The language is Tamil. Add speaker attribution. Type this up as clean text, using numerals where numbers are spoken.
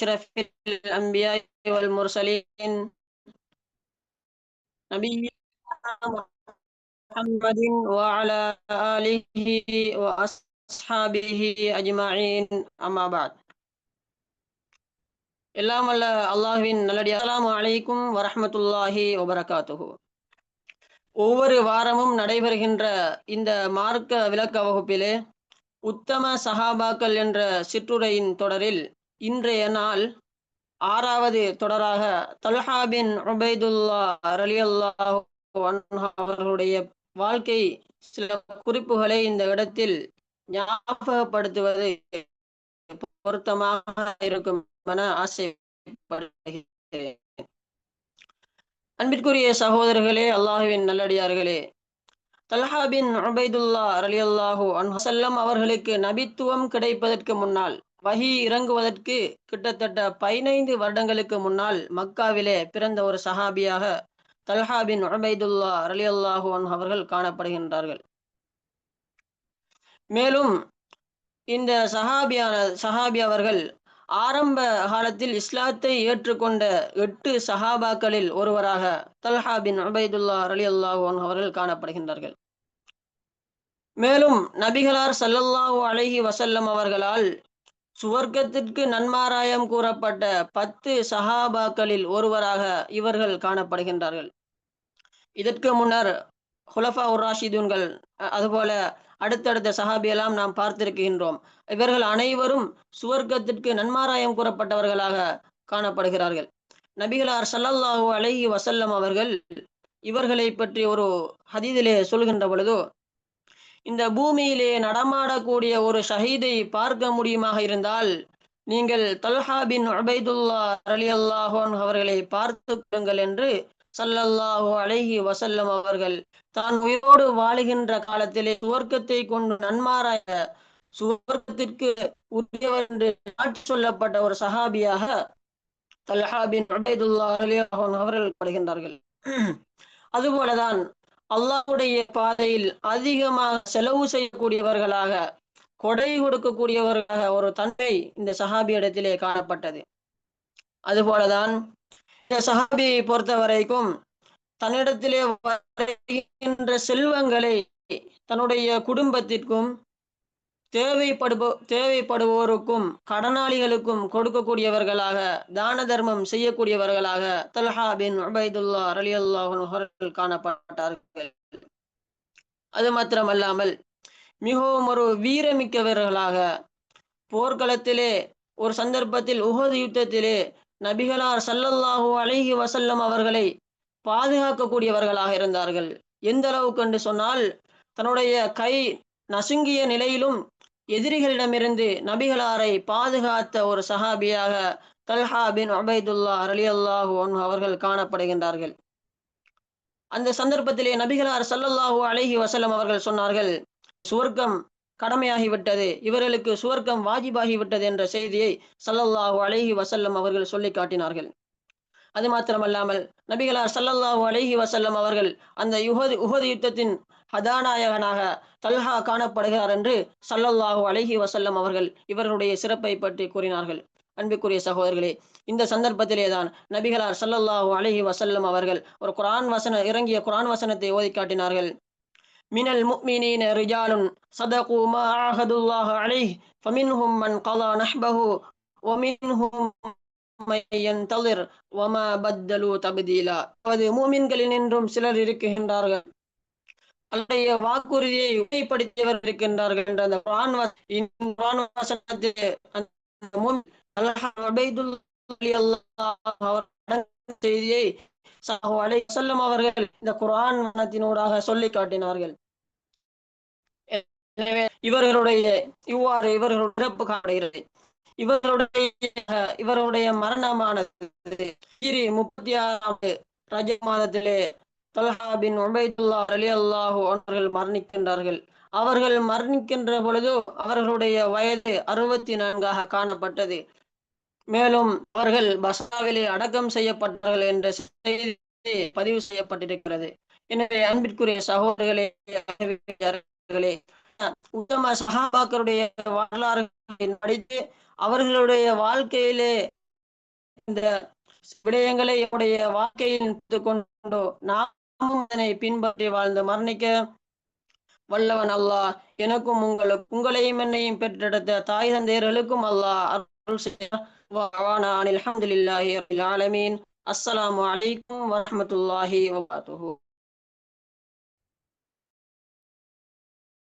Speaker 1: أشرف الأنبياء والمرسلين نبينا محمد وعلى آله وأصحابه أجمعين أما بعد எல்லாம் அல்ல அல்லாஹ்வின் நல்லடியார் அஸ்ஸலாமு அலைக்கும் வரஹ்மத்துல்லாஹி வபரகாத்துஹு. ஒவ்வொரு வாரமும் நடைபெறுகின்ற இந்த மார்க்க விளக்க வகுப்பிலே உத்தம சஹாபாக்கள் என்ற சிற்றுரையின் தொடரில் இன்றைய நாள் 6வது தொடராக தல்ஹா பின் உபைதுல்லா ரலியல்லாஹு அன்ஹு அவர்களுடைய வாழ்க்கை சில குறிப்புகளை இந்த இடத்தில் ஞாபகப்படுத்துவது பொருத்தமாக இருக்கும் என ஆசைப்படுகிறேன். அன்பிற்குரிய சகோதரர்களே, அல்லாஹுவின் நல்லடியார்களே, தல்ஹா பின் உபைதுல்லா ரலியல்லாஹு அன்ஹு வஸல்லம் அவர்களுக்கு நபித்துவம் கிடைப்பதற்கு முன்னால், வஹி இறங்குவதற்கு கிட்டத்தட்ட 15 வருடங்களுக்கு முன்னால் மக்காவிலே பிறந்த ஒரு சஹாபியாக தல்ஹா பின் உபைதுல்லா ரலியல்லாஹு அன்ஹு அவர்கள் காணப்படுகின்றார்கள். மேலும் இந்த சஹாபி அவர்கள் ஆரம்ப காலத்தில் இஸ்லாத்தை ஏற்றுக்கொண்ட 8 சஹாபாக்களில் ஒருவராக தல்ஹா பின் உபைதுல்லா ரலியல்லாஹு அன்ஹு அவர்கள் காணப்படுகின்றார்கள். மேலும் நபிகளார் ஸல்லல்லாஹு அலைஹி வஸல்லம் அவர்களால் சுவர்க்கத்திற்கு நன்மாராயம் கூறப்பட்ட 10 சஹாபாக்களில் ஒருவராக இவர்கள் காணப்படுகின்றார்கள். இதற்கு முன்னர் ஹுலஃபா உர் ராஷிதூன்கள் அதுபோல அடுத்தடுத்த சஹாபியெல்லாம் நாம் பார்த்திருக்கின்றோம். இவர்கள் அனைவரும் சுவர்க்கத்திற்கு நன்மாராயம் கூறப்பட்டவர்களாக காணப்படுகிறார்கள். நபிகளார் ஸல்லல்லாஹு அலைஹி வஸல்லம் அவர்கள் இவர்களை பற்றி ஒரு ஹதீஸிலே சொல்கின்ற பொழுது, இந்த பூமியிலே நடமாடக்கூடிய ஒரு ஷஹீதை பார்க்க முடியுமாக இருந்தால் நீங்கள் தல்ஹா பின் உபைதுல்லா ரலியல்லாஹு அன்ஹு அவர்களை பார்த்து கொள்ளுங்கள் என்று ஸல்லல்லாஹு அலைஹி வஸல்லம் அவர்கள் தான் உயிரோடு வாழுகின்ற காலத்திலே சுவர்க்கத்தை கொண்டு நன்மாராய சுவர்க்கத்திற்கு உரியவர் என்று சாட்சி சொல்லப்பட்ட ஒரு சஹாபியாக தல்ஹா பின் உபைதுல்லா ரலியல்லாஹு அன்ஹு அவர்கள் படுகின்றார்கள். அதுபோலதான் அல்லாஹ்வுடைய பாதையில் அதிகமாக செலவு செய்யக்கூடியவர்களாக, கொடை கொடுக்கக்கூடியவர்களாக ஒரு தன்மை இந்த சஹாபி இடத்திலே காணப்பட்டது. அதுபோலதான் இந்த சஹாபியை பொறுத்த வரைக்கும் தன்னிடத்திலே வருகின்ற செல்வங்களை தன்னுடைய குடும்பத்திற்கும் தேவைப்படுவோருக்கும் கடனாளிகளுக்கும் கொடுக்கக்கூடியவர்களாக, தான தர்மம் செய்யக்கூடியவர்களாக தல்ஹா பின் உபைதுல்லா ரலியல்லாஹு அன்ஹு அவர்கள் காணப்பட்டார்கள். அது மாத்திரமல்லாமல் மிகவும் ஒரு வீரமிக்கவர்களாக, போர்க்களத்திலே ஒரு சந்தர்ப்பத்தில் உஹது யுத்தத்திலே நபிகளார் ஸல்லல்லாஹு அலைஹி வஸல்லம் அவர்களை பாதுகாக்கக்கூடியவர்களாக இருந்தார்கள். எந்த அளவுக்கு என்று சொன்னால், தன்னுடைய கை நசுங்கிய நிலையிலும் எதிரிகளிடமிருந்து நபிகளாரை பாதுகாத்த ஒரு சஹாபியாக தல்ஹா பின் உபைதுல்லா ரலியல்லாஹு அன்ஹு அவர்கள் காணப்படுகின்றார்கள். அந்த சந்தர்ப்பத்திலே நபிகளார் ஸல்லல்லாஹு அலைஹி வஸல்லம் அவர்கள் சொன்னார்கள், சுவர்க்கம் கடமையாகிவிட்டது, இவர்களுக்கு சுவர்க்கம் வாஜிபாகிவிட்டது என்ற செய்தியை ஸல்லல்லாஹு அலைஹி வஸல்லம் அவர்கள் சொல்லி காட்டினார்கள். அது மாத்திரமல்லாமல் நபிகளார் ஸல்லல்லாஹு அலைஹி வஸல்லம் அவர்கள் அந்த உஹது யுத்தத்தின் கதாநாயகனாக தல்ஹா காணப்படுகிறார் என்று ஸல்லல்லாஹு அலைஹி வஸல்லம் அவர்கள் இவர்களுடைய சிறப்பை பற்றி கூறினார்கள். அன்புக்குரிய சகோதரர்களே, இந்த சந்தர்ப்பத்திலே தான் நபிகளார் ஸல்லல்லாஹு அலைஹி வஸல்லம் அவர்கள் ஒரு இறங்கிய குர்ஆன் வசனத்தை ஓதி காட்டினார்கள். மினல் முஃமினீன ரிஜாலுன் ஸதகு மா ஆஹதுல்லாஹ அலைஹி ஃபமின்ஹும் மன் கலா நஹ்பஹு வமின்ஹும் யன்தலிர் வமா பத்தலு தப்தீலா. அது மூமின்களில் நின்றும் சிலர் இருக்கின்றார்கள், அல்லைய வாக்குறுதியை உறுதிப்படுத்தியவர் இருக்கின்றார்கள் என்ற அந்த குர்ஆன் வசனத்திலே அந்த மூமின் தல்ஹா உபைதுல்லா ரலியல்லாஹு அவர்கள் செய்தியை ஸல்லல்லாஹு அலைஹி வஸல்லம் அவர்கள் இந்த குர்ஆன் வசனத்தினூடாக சொல்லி காட்டினார்கள். எனவே இவ்வாறு இவர்களுடைய இறப்பு காணப்படுகிறது. இவருடைய மரணமானது 36 ரஜப் மாதத்திலே தல்ஹா பின் உபைதுல்லா ரலியல்லாஹு அன்ஹு அவர்கள் மரணிக்கின்றார்கள். அவர்கள் மரணிக்கின்ற பொழுது அவர்களுடைய வயது 64 காணப்பட்டது. மேலும் அவர்கள் பஸ்ராவிலே அடக்கம் செய்யப்பட்டார்கள் என்ற செய்தி பதிவு செய்யப்பட்டிருக்கிறது. எனவே அன்பிற்குரிய சகோதரர்களே, உத்தம சஹாபாக்களுடைய வரலாறுகளை படித்து அவர்களுடைய வாழ்க்கையிலே இந்த விடயங்களை என்னுடைய வாழ்க்கையில் கொண்டு நாமும் அதனை பின்பற்றி வாழ்ந்து மரணிக்க வல்லவன் அல்லாஹ். எனக்கும் உங்களையும் என்னையும் பெற்றெடுத்த தாய் தந்தையர்களுக்கும் அல்லாஹ் அருள் செய்ய. அல்ஹம்துலில்லாஹி ரப்பில் ஆலமீன். அஸ்ஸலாமு அலைக்கும் வரஹ்மத்துல்லாஹி வபரகாத்துஹு.